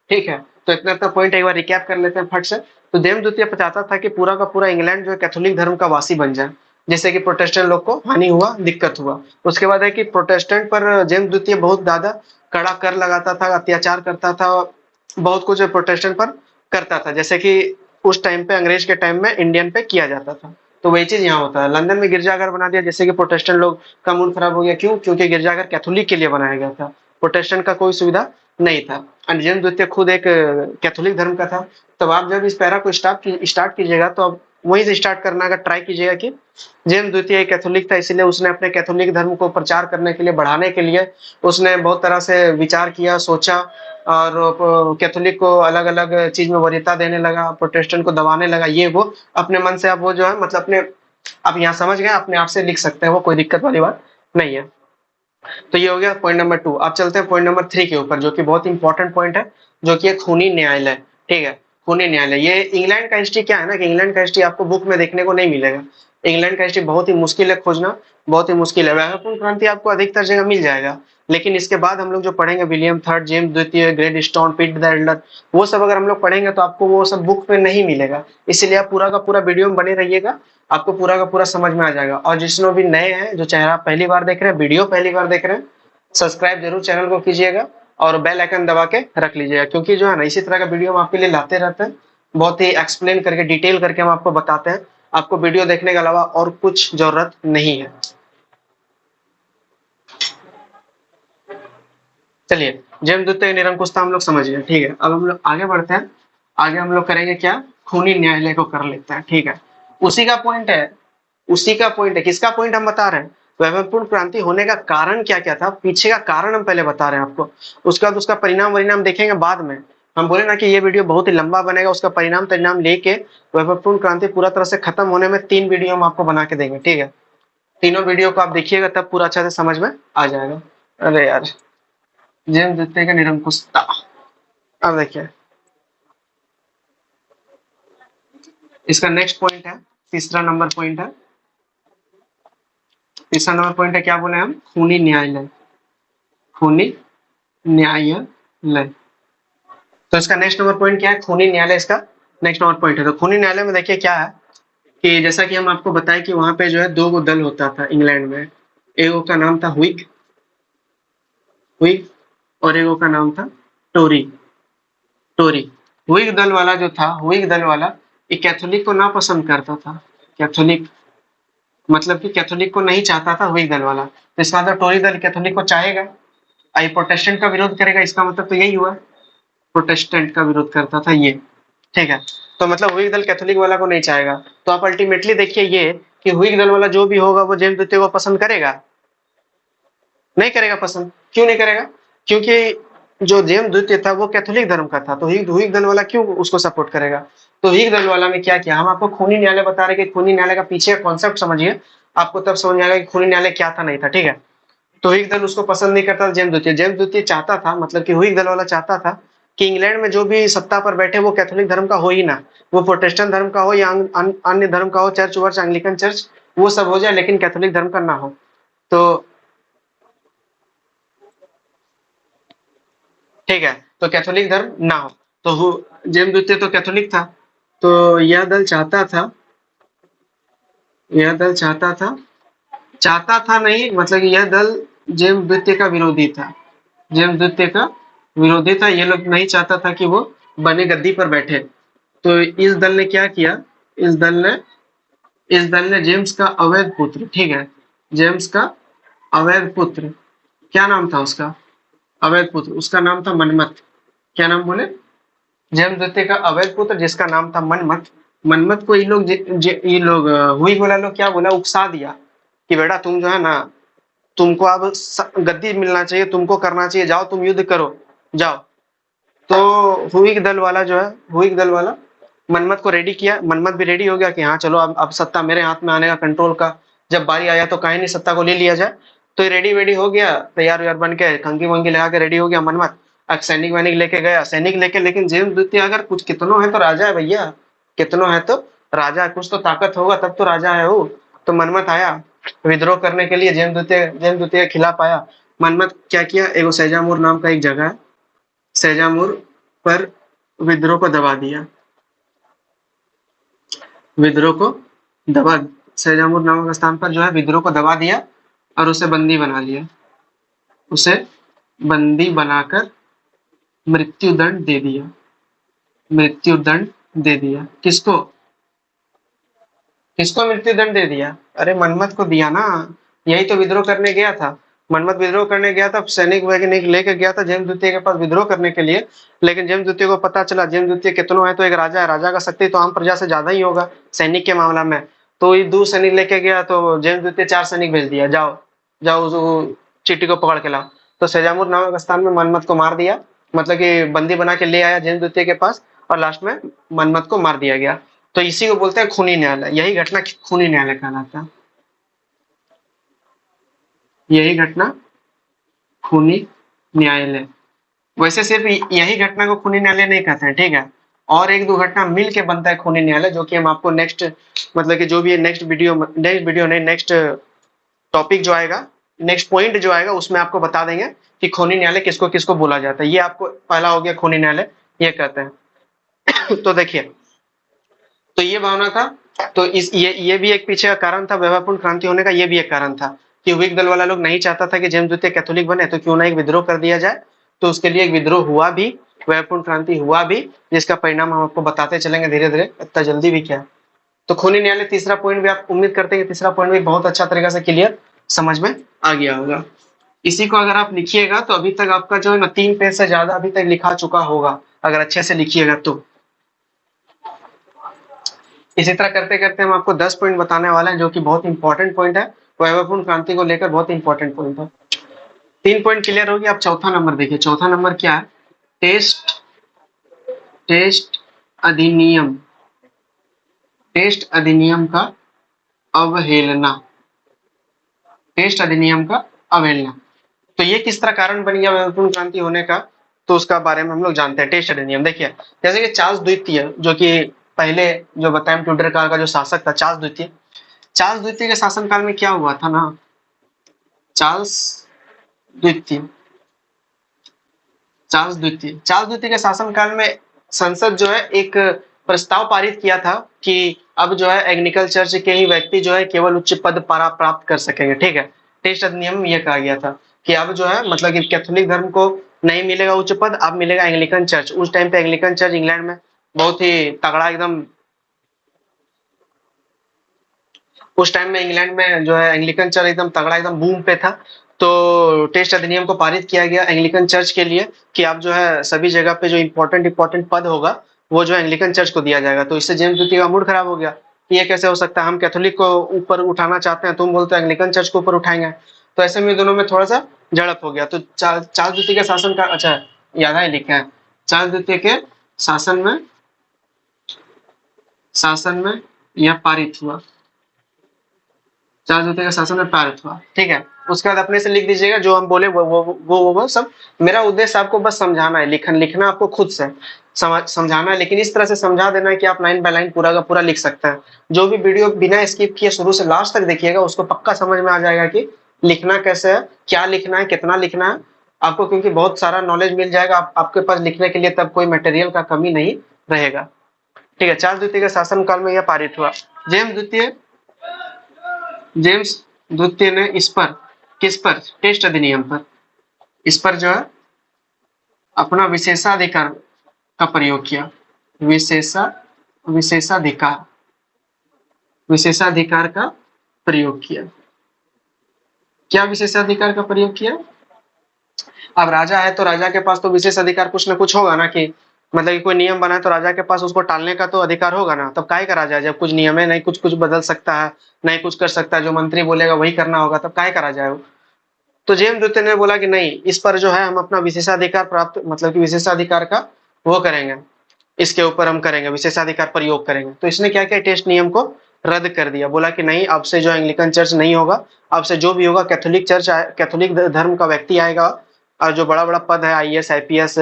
ठीक है। तो इतना इतना पॉइंट एक बार रिकैप कर लेते हैं फट से। तो जेम्स द्वितीय चाहता था कि पूरा का पूरा इंग्लैंड जो है कैथोलिक धर्म का वासी बन जाए, जिससे कि प्रोटेस्टेंट लोग को हानि हुआ, दिक्कत हुआ। उसके बाद है कि प्रोटेस्टेंट पर जेम्स द्वितीय बहुत ज्यादा कड़ा कर लगाता था, अत्याचार करता था, बहुत कुछ प्रोटेस्टेंट पर करता था, जैसे कि उस टाइम पे अंग्रेज के टाइम में इंडियन पे किया जाता था। तो वही चीज यहाँ होता है। लंदन में गिरजाघर बना दिया, जैसे कि प्रोटेस्टेंट लोग का मूड खराब हो गया, क्यों? क्योंकि गिरजाघर कैथोलिक के लिए बनाया गया था, प्रोटेस्टेंट का कोई सुविधा नहीं था। और जेम्स द्वितीय खुद एक कैथोलिक धर्म का था। तब आप जब इस पैरा को स्टार्ट कीजिएगा तो आप वहीं से स्टार्ट करना का ट्राई कीजिएगा कि जेम्स द्वितीय एक कैथोलिक था, इसलिए उसने अपने कैथोलिक धर्म को प्रचार करने के लिए, बढ़ाने के लिए उसने बहुत तरह से विचार किया, सोचा, और कैथोलिक को अलग अलग चीज में वरीयता देने लगा, प्रोटेस्टेंट को दबाने लगा, ये वो अपने मन से। आप वो जो है मतलब अपने, आप यहाँ समझ गए, अपने आप से लिख सकते हैं, वो कोई दिक्कत वाली बात नहीं है। तो ये हो गया पॉइंट नंबर 2। आप चलते हैं पॉइंट नंबर 3 के ऊपर, जो कि बहुत इंपॉर्टेंट पॉइंट है, जो कि एक खूनी न्यायालय, ठीक है। खूनी न्यायालय, ये इंग्लैंड का हिस्ट्री क्या है ना कि इंग्लैंड का हिस्ट्री आपको बुक में देखने को नहीं मिलेगा। इंग्लैंड का हिस्ट्री बहुत ही मुश्किल है खोजना, बहुत ही मुश्किल है। वैभवपूर्ण क्रांति आपको अधिकतर जगह मिल जाएगा, लेकिन इसके बाद हम लोग जो पढ़ेंगे विलियम थर्ड, जेम्स द्वितीय, ग्रेट स्टोन, पीट द एल्डर, वो सब अगर हम लोग पढ़ेंगे तो आपको वो सब बुक में नहीं मिलेगा। इसीलिए आप पूरा का पूरा वीडियो में बने रहिएगा, आपको पूरा का पूरा समझ में आ जाएगा। और जिसने भी नए हैं, जो चेहरा पहली बार देख रहे हैं, वीडियो पहली बार देख रहे हैं, सब्सक्राइब जरूर चैनल को कीजिएगा और बेल आइकन दबा के रख लीजिएगा, क्योंकि जो है ना इसी तरह का वीडियो हम आपके लिए लाते रहते हैं, बहुत ही एक्सप्लेन करके, डिटेल करके हम आपको बताते हैं। आपको वीडियो देखने के अलावा और कुछ जरूरत नहीं है। चलिए, जेम्स द्वितीय निरंकुशता हम लोग समझ गए, ठीक है। अब हम लोग आगे बढ़ते हैं। आगे हम लोग करेंगे क्या, खूनी न्यायालय को कर लेते हैं, ठीक है। उसी का पॉइंट है, उसी का पॉइंट है। किसका पॉइंट हम बता रहे हैं? वैभवपूर्ण क्रांति होने का कारण क्या क्या था, पीछे का कारण हम पहले बता रहे हैं आपको। उसका बाद उसका परिणाम वरिणाम देखेंगे बाद में। हम बोले ना कि ये वीडियो बहुत ही लंबा बनेगा, उसका परिणाम परिणाम लेके वैभवपूर्ण क्रांति पूरा तरह से खत्म होने में 3 वीडियो हम आपको बना के देंगे, ठीक है। तीनों वीडियो को आप देखिएगा तब पूरा अच्छा से समझ में आ जाएगा। अरे यार, जेम्स द्वितीय का निरंकुशता, अब देखिए इसका नेक्स्ट पॉइंट है, तीसरा नंबर पॉइंट है। तीसरा नंबर पॉइंट है, क्या बोले हम, खूनी न्यायालय, खूनी न्यायालय। तो इसका नेक्स्ट नंबर पॉइंट क्या है, खूनी न्यायालय इसका नेक्स्ट नंबर पॉइंट है। तो खूनी न्यायालय में देखिए क्या है कि जैसा कि हम आपको बताएं कि वहां पे जो है 2 गो दल होता था इंग्लैंड में। एक का नाम था हुइग, हुइग, और एक का नाम था टोरी, टोरी। हुइग दल वाला जो था, हुइग दल वाला ये कैथोलिक को ना पसंद करता था। कैथोलिक मतलब कि कैथोलिक को नहीं चाहता था हुइग दल वाला। तो इसका मतलब टोरी दल कैथोलिक को चाहेगा, आई प्रोटेस्टेंट का विरोध करेगा, इसका मतलब तो यही हुआ, प्रोटेस्टेंट का विरोध करता था ये, ठीक है। तो मतलब हुइग दल कैथोलिक वाला को नहीं चाहेगा। तो आप अल्टीमेटली देखिए ये कि हुइग दल वाला जो भी होगा वो जेम्स द्वितीय को पसंद करेगा, नहीं करेगा पसंद। क्यों नहीं करेगा? क्योंकि जो जेम्स द्वितीय था वो कैथोलिक धर्म का था, तो हुइग दल वाला क्यों उसको सपोर्ट करेगा? तो हुइग दल वाला में क्या किया, हम आपको खूनी न्यायालय बता रहे कि खूनी न्यायालय का पीछे का कॉन्सेप्ट समझिए, आपको तब समझ आएगा कि खूनी न्यायालय क्या था नहीं था, ठीक है। तो हुइग दल उसको पसंद नहीं करता जेम्स द्वितीय। जेम्स द्वितीय चाहता था, मतलब कि हुइग दल वाला चाहता था कि इंग्लैंड में जो भी सत्ता पर बैठे वो कैथोलिक धर्म का हो ही ना, वो प्रोटेस्टेंट धर्म का हो या अन्य धर्म का हो, चर्च वर्च, एंग्लिकन चर्च, वो सब हो जाए लेकिन कैथोलिक धर्म का ना हो। तो ठीक है, तो कैथोलिक धर्म ना हो, तो जेम्स द्वितीय तो कैथोलिक था, तो यह दल चाहता था नहीं, मतलब यह दल जेम्स द्वितीय का विरोधी था, जेम्स द्वितीय का विरोधी था। ये लोग नहीं चाहता था कि वो बने गद्दी पर बैठे। तो इस दल ने क्या किया, इस दल ने जेम्स का अवैध पुत्र, ठीक है, जेम्स का अवैध पुत्र, क्या नाम था उसका, अवैध पुत्र, उसका नाम था मनमत। क्या नाम बोले, जेम्स द्वितीय का अवैध पुत्र जिसका नाम था मनमत। मनमत को ये लोग हुई बोला लोग क्या बोला, उकसा दिया कि बेटा तुम जो है ना, तुमको अब गद्दी मिलना चाहिए, तुमको करना चाहिए, जाओ तुम युद्ध करो, जाओ। तो हुई दल वाला मनमत को रेडी किया, मनमत भी रेडी हो गया कि हाँ चलो अब सत्ता मेरे हाथ में आने का, कंट्रोल का जब बारी आया तो कहीं नहीं सत्ता को ले लिया जाए। तो रेडी वेडी हो गया, तैयार व्यार बन के कंगी वंगी लगा के रेडी हो गया मनमत। अब सैनिक वैनिक लेके गया, सैनिक लेके, लेकिन जेम्स द्वितीय अगर कुछ कितनों है तो राजा है भैया, कितनों है तो राजा है, कुछ तो ताकत होगा तब तो राजा है वो। तो मनमत आया विद्रोह करने के लिए, जेम्स द्वितीय के खिलाफ आया। मनमत क्या किया, एगो सैजामुर नाम का एक जगह है, सैजामुर पर विद्रोह को दबा दिया, विद्रोह को दबा सैजामुर नामक स्थान पर जो है विद्रोह को दबा दिया और उसे बंदी बना लिया, उसे बंदी बनाकर मृत्युदंड दे दिया, मृत्युदंड दे दिया। किसको, किसको मृत्युदंड दे दिया, अरे मनमत को दिया ना, यही तो विद्रोह करने गया था। मनमत विद्रोह करने गया था, सैनिक वैनिक लेके गया था जेम्स द्वितीय के पास विद्रोह करने के लिए। लेकिन जेम्स द्वितीय को पता चला, जेम्स द्वितीय कितनों है तो एक राजा है, राजा का शक्ति तो आम प्रजा से ज्यादा ही होगा सैनिक के मामला में। तो ये 2 सैनिक लेके गया, तो जेम्स द्वितीय 4 सैनिक भेज दिया, जाओ जाओ उस चीटी को पकड़ के लाओ। तो सैजामुर नामक स्थान में मनमत को मार दिया, मतलब कि बंदी बना के ले आया जेम्स द्वितीय के पास, और लास्ट में मनमत को मार दिया गया। तो इसी को बोलते हैं खूनी न्यायालय, यही घटना खूनी न्यायालय कहलाता है, यही घटना खूनी न्यायालय। वैसे सिर्फ यही घटना को खूनी न्यायालय नहीं कहते हैं, ठीक है, और एक दो घटना मिल के बनता है खूनी न्यायालय, जो कि हम आपको नेक्स्ट, मतलब कि जो भी नेक्स्ट वीडियो नहीं, नेक्स्ट टॉपिक जो आएगा, नेक्स्ट पॉइंट जो आएगा उसमें आपको बता देंगे कि खूनी न्यायालय किसको किसको बोला जाता है। ये आपको पहला हो गया खूनी न्यायालय, ये कहते हैं। तो देखिए, तो ये भावना था, तो ये भी एक पीछे का कारण था वैभवपूर्ण क्रांति होने का, ये भी एक कारण था कि व्हिग दल वाला लोग नहीं चाहता था कि जेम्स द्वितीय कैथोलिक बने, तो क्यों ना एक विद्रोह कर दिया जाए। तो उसके लिए एक विद्रोह हुआ भी, वैभवपूर्ण क्रांति हुआ भी, जिसका परिणाम हम आपको बताते चलेंगे धीरे धीरे, इतना जल्दी भी क्या। तो खूनी न्यायालय तीसरा पॉइंट भी आप उम्मीद करते हैं कि तीसरा पॉइंट भी बहुत अच्छा तरीका से क्लियर समझ में आ गया होगा। इसी को अगर आप लिखिएगा तो अभी तक आपका जो है ना 3 पेज से ज्यादा अभी तक लिखा चुका होगा, अगर अच्छे से लिखिएगा तो। इसी तरह करते करते हम आपको 10 पॉइंट बताने वाले हैं, जो कि बहुत इंपॉर्टेंट पॉइंट है, वैभवपूर्ण क्रांति को लेकर बहुत इंपॉर्टेंट पॉइंट है। 3 पॉइंट क्लियर हो गया, अब चौथा नंबर देखिए, चौथा नंबर क्या है, टेस्ट टेस्ट अधिनियम, टेस्ट अधिनियम का अवहेलना, टेस्ट अधिनियम का अवहेलना। तो ये किस तरह कारण बन गया वैभवपूर्ण क्रांति होने का, तो उसका बारे में हम लोग जानते हैं। टेस्ट अधिनियम देखिए, जैसे कि चार्ल्स द्वितीय, जो कि पहले जो बताएं ट्यूडर काल का जो शासक था चार्ल्स द्वितीय, चार्ल्स द्वितीय के शासनकाल में क्या हुआ था ना, चार्ल्स द्वितीय चार्ल्स द्वितीय के शासनकाल में संसद जो है एक प्रस्ताव पारित किया था कि अब जो है एग्निकल चर्च के ही व्यक्ति जो है केवल उच्च पद प्राप्त कर सकेंगे, ठीक है। टेस्ट अधिनियम में यह कहा गया था कि अब जो है, मतलब कि कैथोलिक धर्म को नहीं मिलेगा उच्च पद, अब मिलेगा एंग्लिकन चर्च। उस टाइम पे एंग्लिकन चर्च इंग्लैंड में बहुत ही तगड़ा एकदम, उस टाइम में इंग्लैंड में जो है एंग्लिकन चर्च एकदम तगड़ा, एकदम बूम पे था। तो टेस्ट अधिनियम को पारित किया गया एंग्लिकन चर्च के लिए कि अब जो है सभी जगह पे जो इंपॉर्टेंट पद होगा वो जो एंग्लिकन चर्च को दिया जाएगा। तो इससे जेम्स द्वितीय का मूड खराब हो गया कि ये कैसे हो सकता है, हम कैथोलिक को ऊपर उठाना चाहते हैं, तुम बोलते हो एंग्लिकन चर्च को ऊपर उठाएंगे। तो ऐसे में दोनों में थोड़ा सा झड़प हो गया। तो चार्ल्स द्वितीय के शासन का, अच्छा याद है लिखा है, चार्ल्स द्वितीय के शासन में यह पारित हुआ, चार्ल्स द्वितीय के शासन में पारित हुआ, ठीक है। उसके बाद अपने से लिख दीजिएगा, जो हम बोले वो सब। मेरा उद्देश्य आपको बस समझाना है, लिखना आपको खुद से समझाना है, लेकिन इस तरह से समझा देना है कि आप लाइन बाय लाइन पूरा का पूरा लिख सकते हैं। जो भी वीडियो बिना स्किप किए शुरू से लास्ट तक देखिएगा, उसको पक्का समझ में आ जाएगा कि लिखना कैसे है, क्या लिखना है, कितना लिखना है आपको, क्योंकि बहुत सारा नॉलेज मिल जाएगा आपके पास लिखने के लिए, तब कोई मटेरियल का कमी नहीं रहेगा। ठीक है, चार्ल्स द्वितीय के शासन काल में यह पारित हुआ। जेम्स द्वितीय ने इस पर, किस पर, टेस्ट अधिनियम पर, इस पर जो है अपना विशेषाधिकार का प्रयोग किया। विशेषाधिकार विशेषाधिकार का प्रयोग किया। क्या विशेषाधिकार का प्रयोग किया? अब राजा है तो राजा के पास तो विशेष अधिकार कुछ ना कुछ होगा ना, कि मतलब कि कोई नियम बना है तो राजा के पास उसको टालने का तो अधिकार होगा ना। तब काहे का राजा है, जब कुछ नियम है, नहीं कुछ कुछ बदल सकता है, नहीं कुछ कर सकता है, जो मंत्री बोलेगा वही करना होगा, तब काहे का राजा है वो। तो जेम्स द्वितीय ने बोला कि नहीं, इस पर जो है हम अपना विशेषाधिकार प्राप्त, मतलब कि विशेषाधिकार का वो करेंगे, इसके ऊपर हम करेंगे विशेषाधिकार प्रयोग करेंगे। तो इसने क्या किया, टेस्ट नियम को रद्द कर दिया। बोला कि नहीं, अब से जो एंग्लिकन चर्च नहीं होगा, अब से जो भी होगा कैथोलिक चर्च, कैथोलिक धर्म का व्यक्ति आएगा, और जो बड़ा बड़ा पद है, आईएएस आईपीएस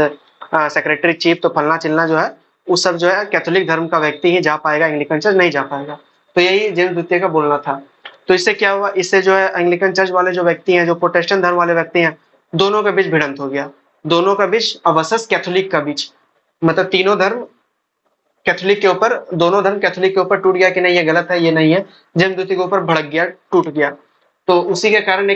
सेक्रेटरी चीफ, तो फलना चिलना जो है, उस सब जो है कैथोलिक धर्म का व्यक्ति ही जा पाएगा, एंग्लिकन चर्च नहीं जा पाएगा। तो यही जेम्स द्वितीय का बोलना था। तो इससे क्या हुआ, इससे जो है एंग्लिकन चर्च वाले जो व्यक्ति हैं, जो प्रोटेस्टेंट धर्म वाले व्यक्ति हैं, दोनों के बीच भिड़ंत हो गया, दोनों का बीच, अवसस कैथोलिक का बीच, मतलब तीनों धर्म कैथोलिक के ऊपर, दोनों धर्म कैथोलिक के ऊपर टूट गया कि नहीं ये गलत है, ये नहीं है, जेम्स द्वितीय के ऊपर भड़क गया, टूट गया। तो उसी के कारण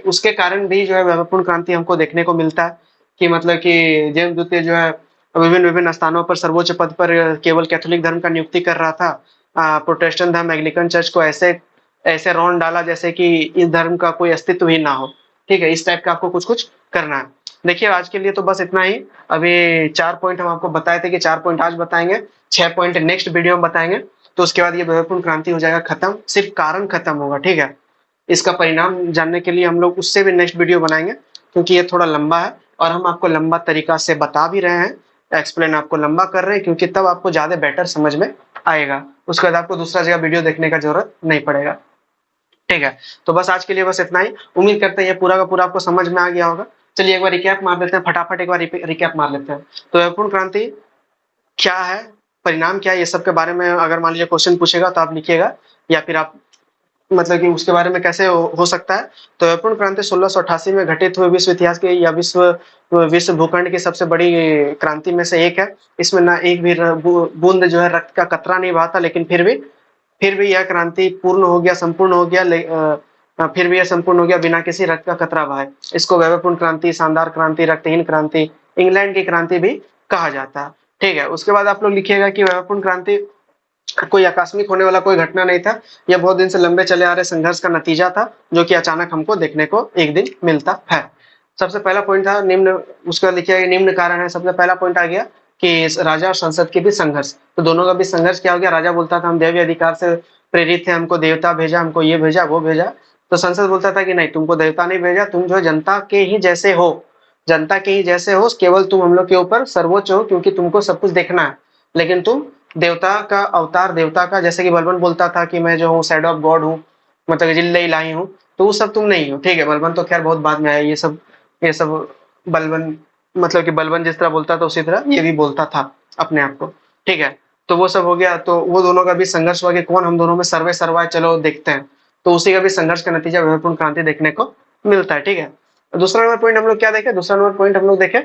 उसके कारण भी जो है वैभवपूर्ण क्रांति हमको देखने को मिलता है, कि मतलब कि जेम्स द्वितीय जो है विभिन्न विभिन्न स्थानों पर सर्वोच्च पद पर केवल कैथोलिक धर्म का नियुक्ति कर रहा था। प्रोटेस्टेंट धर्म, एंग्लिकन चर्च को ऐसे ऐसे रौंद डाला जैसे कि इस धर्म का कोई अस्तित्व ही ना हो। ठीक है, इस टाइप का आपको कुछ कुछ करना है। देखिए, आज के लिए तो बस इतना ही। अभी 4 पॉइंट हम आपको बताए थे कि 4 पॉइंट आज बताएंगे, 6 पॉइंट नेक्स्ट वीडियो में बताएंगे। तो उसके बाद ये वैभवपूर्ण क्रांति हो जाएगा खत्म, सिर्फ कारण खत्म होगा। ठीक है, इसका परिणाम जानने के लिए हम लोग उससे भी नेक्स्ट वीडियो बनाएंगे, क्योंकि ये थोड़ा लंबा है और हम आपको लंबा तरीका से बता भी रहे हैं, एक्सप्लेन आपको लंबा कर रहे हैं, क्योंकि तब आपको ज्यादा बेटर समझ में आएगा। उसके बाद आपको दूसरा जगह वीडियो देखने का जरूरत नहीं पड़ेगा। ठीक है, तो बस आज के लिए बस इतना ही। उम्मीद करते हैं ये पूरा का पूरा आपको समझ में आ गया होगा। चलिए एक बार रिकैप मार लेते हैं, फटाफट एक बार रिकैप मार लेते हैं। तो वैभवपूर्ण क्रांति क्या है, परिणाम क्या है, ये सब के बारे में अगर मान लीजिए क्वेश्चन पूछेगा तो आप लिखिएगा, या फिर आप मतलब कि उसके बारे में कैसे हो सकता है। तो वैभवपूर्ण क्रांति 1688 में घटित हुए विश्व इतिहास के या विश्व भूखंड की सबसे बड़ी क्रांति में से एक है। इसमें ना एक भी बूंद जो है रक्त का कतरा नहीं बहा था, लेकिन फिर भी यह क्रांति पूर्ण हो गया, संपूर्ण हो गया, फिर भी यह संपूर्ण हो गया बिना किसी रक्त का कतरा बहाए। इसको वैभवपूर्ण क्रांति, शानदार क्रांति, रक्तहीन क्रांति, इंग्लैंड की क्रांति भी कहा जाता है। ठीक है, उसके बाद आप लोग लिखिएगा कि वैभवपूर्ण क्रांति कोई आकस्मिक होने वाला कोई घटना नहीं था, यह बहुत दिन से लंबे चले आ रहे संघर्ष का नतीजा था, जो कि अचानक हमको देखने को एक दिन मिलता है। सबसे पहला पॉइंट था निम्न, उसके बाद लिखिए निम्न कारण है। सबसे पहला पॉइंट आ गया कि राजा और संसद के बीच संघर्ष। तो दोनों का बीच संघर्ष क्या हो गया, राजा बोलता था हम दैवीय अधिकार से प्रेरित थे, हमको देवता भेजा, हमको ये भेजा वो भेजा। तो संसद बोलता था कि नहीं, तुमको देवता नहीं भेजा, तुम जो है जनता के ही जैसे हो, जनता के ही जैसे हो, केवल तुम हम लोग के ऊपर सर्वोच्च हो, क्योंकि तुमको सब कुछ देखना है, लेकिन तुम देवता का अवतार, देवता का, जैसे कि बलबन बोलता था कि मैं जो हूँ शैडो ऑफ गॉड हूँ, मतलब जिल्ले इलाही हूँ, तो वो सब तुम नहीं हो। ठीक है, बलबन तो खैर बहुत बाद में आया, ये सब बलबन, मतलब कि बलबन जिस तरह बोलता था उसी तरह ये भी बोलता था अपने आप को। ठीक है, तो वो सब हो गया। तो वो दोनों का भी संघर्ष हुआ कि कौन हम दोनों में सर्वे सर्वा है, चलो देखते हैं। तो उसी का भी संघर्ष का नतीजा वैभवपूर्ण क्रांति देखने को मिलता है। ठीक है, दूसरा नंबर पॉइंट हम लोग क्या देखे, दूसरा नंबर पॉइंट हम लोग देखे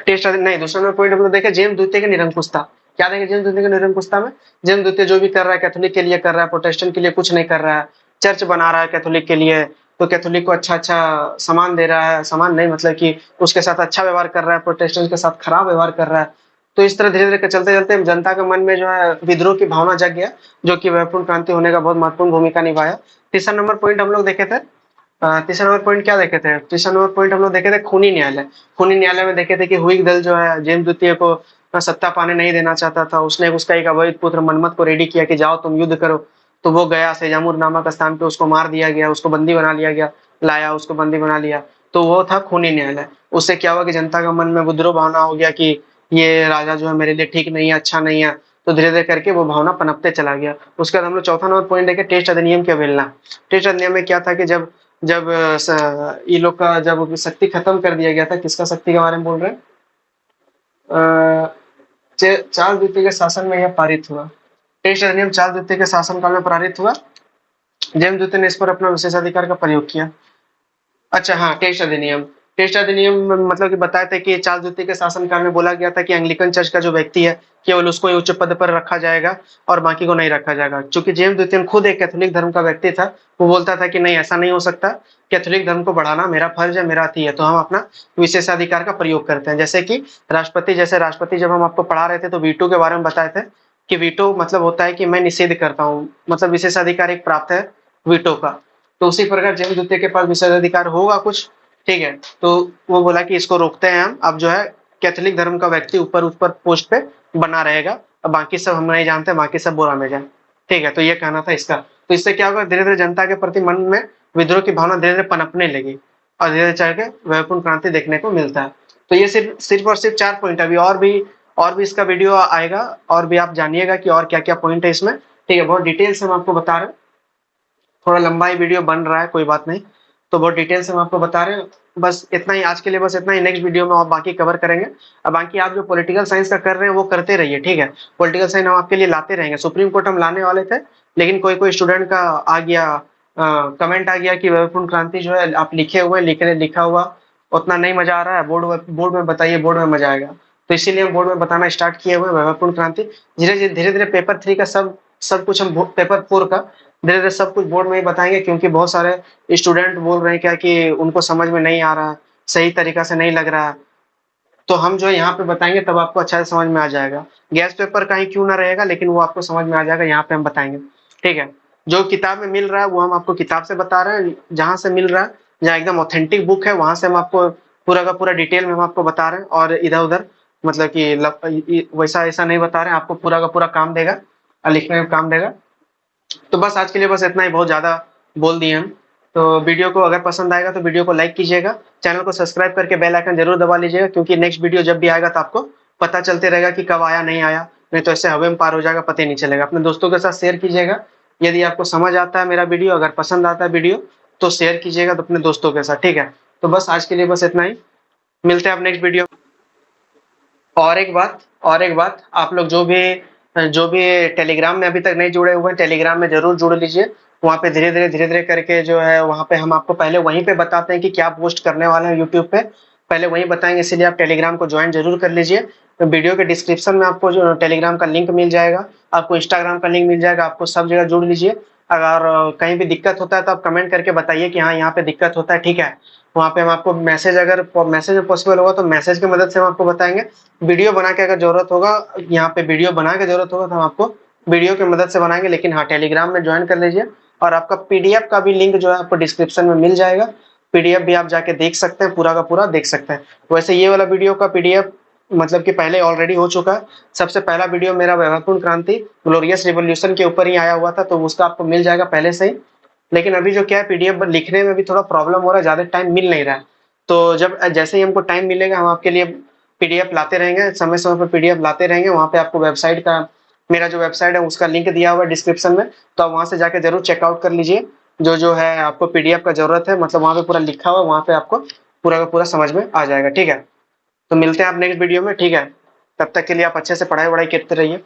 टेस्ट नहीं, दूसरा नंबर पॉइंट हम लोग देखे जेम्स द्वितीय के निरंकुशता। क्या देखे जेम्स द्वितीय के निरंकुशता में, जेम्स द्वितीय जो भी कर रहा है कैथोलिक के लिए कर रहा है, प्रोटेस्टेंट के लिए कुछ नहीं कर रहा है, चर्च बना रहा है कैथोलिक के लिए, तो कैथोलिक को अच्छा अच्छा सामान दे रहा है, सामान नहीं मतलब कि उसके साथ अच्छा व्यवहार कर रहा है, प्रोटेस्टेंट के साथ खराब व्यवहार कर रहा है। तो इस तरह धीरे धीरे चलते चलते जनता के मन में जो है विद्रोह की भावना जग गया, जो कि वैभवपूर्ण क्रांति होने का बहुत महत्वपूर्ण भूमिका निभाया। तीसरा नंबर पॉइंट हम लोग देखे थे, तीसरा नंबर पॉइंट क्या देखे थे, तीसरा नंबर पॉइंट हम लोग देखे थे खूनी न्यायालय। खूनी न्यायालय में देखे थे कि हुई दल जो है जेम्स द्वितीय को सत्ता पाने नहीं देना चाहता था, उसने उसका एक अवैध पुत्र मनमत को रेडी किया कि जाओ तुम युद्ध करो। तो वो गया सेजामुर नामक स्थान पे, उसको मार दिया गया, उसको बंदी बना लिया गया, लाया उसको बंदी बना लिया। तो वो था खूनी न्यायालय। उससे क्या हुआ कि जनता का मन में विद्रोह भावना हो गया कि ये राजा जो है मेरे लिए ठीक नहीं है, अच्छा नहीं है। तो धीरे धीरे करके वो भावना पनपते चला गया। उसके बाद हम लोग चौथा नंबर पॉइंट देखे टेस्ट अधिनियम की अवहेलना। टेस्ट अधिनियम में क्या था कि जब जब ये लोग का जब शक्ति खत्म कर दिया गया था, किसका शक्ति के बारे में बोल रहे हैं? चार्ल्स द्वितीय के शासन में यह पारित हुआ। टेस्ट अधिनियम चार्ल्स द्वितीय के शासनकाल में पारित हुआ। जेम्स द्वितीय ने इस पर अपना विशेषाधिकार का प्रयोग किया। अच्छा हाँ, टेस्ट अधिनियम। टेस्ट अधिनियम मतलब कि बताए थे कि चार्ल्स द्वितीय के शासनकाल में बोला गया था कि एंग्लिकन चर्च का जो व्यक्ति है केवल उसको ही उच्च पद पर रखा जाएगा और बाकी को नहीं रखा जाएगा। चूंकि जेम्स द्वितीय खुद एक कैथोलिक धर्म का व्यक्ति था, वो बोलता था कि नहीं, ऐसा नहीं हो सकता, कैथोलिक धर्म को बढ़ाना मेरा फर्ज है, मेरा अथी है, तो हम अपना विशेषाधिकार का प्रयोग करते हैं। जैसे कि राष्ट्रपति जब हम आपको पढ़ा रहे थे तो वीटो के बारे में बताए थे कि वीटो मतलब होता है कि मैं निषेध करता हूँ, मतलब विशेषाधिकार एक प्राप्त है वीटो का। तो उसी प्रकार जेम्स द्वितीय के पास विशेषाधिकार होगा कुछ, ठीक है। तो वो बोला कि इसको रोकते हैं हम, अब जो है कैथोलिक धर्म का व्यक्ति ऊपर ऊपर पोस्ट पे बना रहेगा, अब बाकी सब हम नहीं जानते, बाकी सब बुरा में जाए, ठीक है। तो ये कहना था इसका। तो इससे क्या होगा, धीरे धीरे जनता के प्रति मन में विद्रोह की भावना धीरे धीरे पनपने लगी और धीरे धीरे चल के वैभवपूर्ण क्रांति देखने को मिलता है। तो ये सिर्फ सिर्फ और सिर्फ 4 पॉइंट, अभी और भी इसका वीडियो आएगा और भी आप जानिएगा कि और क्या क्या पॉइंट है इसमें, ठीक है। बहुत डिटेल से हम आपको बता रहे हैं, थोड़ा लंबा ही वीडियो बन रहा है, कोई बात नहीं, तो बहुत डिटेल से हम आपको बता रहे हैं। बस इतना ही आज के लिए, बस इतना ही। नेक्स्ट वीडियो में आप बाकी कवर करेंगे। अब बाकी आप जो पॉलिटिकल साइंस का कर रहे हैं वो करते रहिए, ठीक है। पॉलिटिकल साइंस हम आपके लिए लाते रहेंगे। सुप्रीम कोर्ट हम लाने वाले थे, लेकिन कोई स्टूडेंट का आ गया कमेंट आ गया कि वैभवपूर्ण क्रांति जो है आप लिखे हुए लिखा हुआ उतना नहीं मजा आ रहा है, बोर्ड में बताइए, बोर्ड में मजा आएगा। तो इसीलिए हम बोर्ड में बताना स्टार्ट किए हुए वैभवपूर्ण क्रांति। धीरे धीरे पेपर 3 का सब कुछ हम पेपर 4 का धीरे धीरे सब कुछ बोर्ड में ही बताएंगे, क्योंकि बहुत सारे स्टूडेंट बोल रहे हैं क्या कि उनको समझ में नहीं आ रहा, सही तरीका से नहीं लग रहा। तो हम जो है यहाँ पे बताएंगे, तब आपको अच्छा से समझ में आ जाएगा। गैस पेपर कहीं क्यों ना रहेगा, लेकिन वो आपको समझ में आ जाएगा, यहाँ पे हम बताएंगे, ठीक है। जो किताब में मिल रहा है वो हम आपको किताब से बता रहे हैं, जहां से मिल रहा है, जहाँ एकदम ऑथेंटिक बुक है वहां से हम आपको पूरा का पूरा डिटेल में हम आपको बता रहे हैं। और इधर उधर मतलब कि वैसा ऐसा नहीं बता रहे हैं, आपको पूरा का पूरा काम देगा और लिखने में काम देगा। तो बस आज के लिए बस इतना ही, बहुत ज्यादा बोल दिए हम। तो वीडियो को अगर पसंद आएगा तो वीडियो को लाइक कीजिएगा, चैनल को सब्सक्राइब करके बेल आइकन जरूर दबा लीजिएगा, क्योंकि नेक्स्ट वीडियो जब भी आएगा तो आपको पता चलते रहेगा कि कब आया नहीं आया, नहीं तो ऐसे हवा में पार हो जाएगा, पता ही नहीं चलेगा। अपने दोस्तों के साथ शेयर कीजिएगा, यदि आपको समझ आता है मेरा वीडियो, अगर पसंद आता है वीडियो तो शेयर कीजिएगा तो अपने दोस्तों के साथ, ठीक है। तो बस आज के लिए बस इतना ही, मिलते हैं आप नेक्स्ट वीडियो। और एक बात, आप लोग जो भी टेलीग्राम में अभी तक नहीं जुड़े हुए हैं, टेलीग्राम में जरूर जुड़ लीजिए। वहाँ पे धीरे धीरे करके जो है वहाँ पे हम आपको पहले वहीं पे बताते हैं कि क्या पोस्ट करने वाले हैं यूट्यूब पे, पहले वहीं बताएंगे, इसीलिए आप टेलीग्राम को ज्वाइन जरूर कर लीजिए। तो वीडियो के डिस्क्रिप्शन में आपको जो टेलीग्राम का लिंक मिल जाएगा, आपको इंस्टाग्राम का लिंक मिल जाएगा, आपको सब जगह जुड़ लीजिए। अगर कहीं भी दिक्कत होता है तो आप कमेंट करके बताइए कि हाँ यहाँ पे दिक्कत होता है, ठीक है। वहाँ पे हम आपको मैसेज, अगर मैसेज में पॉसिबल होगा तो मैसेज की मदद से हम आपको बताएंगे। वीडियो बना के अगर जरूरत होगा, यहाँ पे वीडियो बना के जरूरत होगा तो हम आपको वीडियो की मदद से बनाएंगे, लेकिन हाँ टेलीग्राम में ज्वाइन कर लीजिए। और आपका पीडीएफ का भी लिंक जो है आपको डिस्क्रिप्शन में मिल जाएगा, पीडीएफ भी आप जाके देख सकते हैं, पूरा का पूरा देख सकते हैं। वैसे ये वाला वीडियो का पीडीएफ मतलब कि पहले ऑलरेडी हो चुका है। सबसे पहला वीडियो मेरा वैभवपूर्ण क्रांति ग्लोरियस रिवॉल्यूशन के ऊपर ही आया हुआ था, तो उसका आपको मिल जाएगा पहले से ही। लेकिन अभी जो क्या है, पीडीएफ लिखने में भी थोड़ा प्रॉब्लम हो रहा है, ज्यादा टाइम मिल नहीं रहा है। तो जब जैसे ही हमको टाइम मिलेगा हम आपके लिए पीडीएफ लाते रहेंगे, समय समय पर पीडीएफ लाते रहेंगे। वहाँ पे आपको वेबसाइट का, मेरा जो वेबसाइट है उसका लिंक दिया हुआ है डिस्क्रिप्शन में, तो आप वहाँ से जाके जरूर चेकआउट कर लीजिए। जो है आपको पीडीएफ का जरूरत है, मतलब वहाँ पे पूरा लिखा हुआ है, वहाँ पे आपको पूरा का पूरा समझ में आ जाएगा, ठीक है। तो मिलते हैं आप नेक्स्ट वीडियो में, ठीक है। तब तक के लिए आप अच्छे से पढ़ाई वढ़ाई करते रहिए।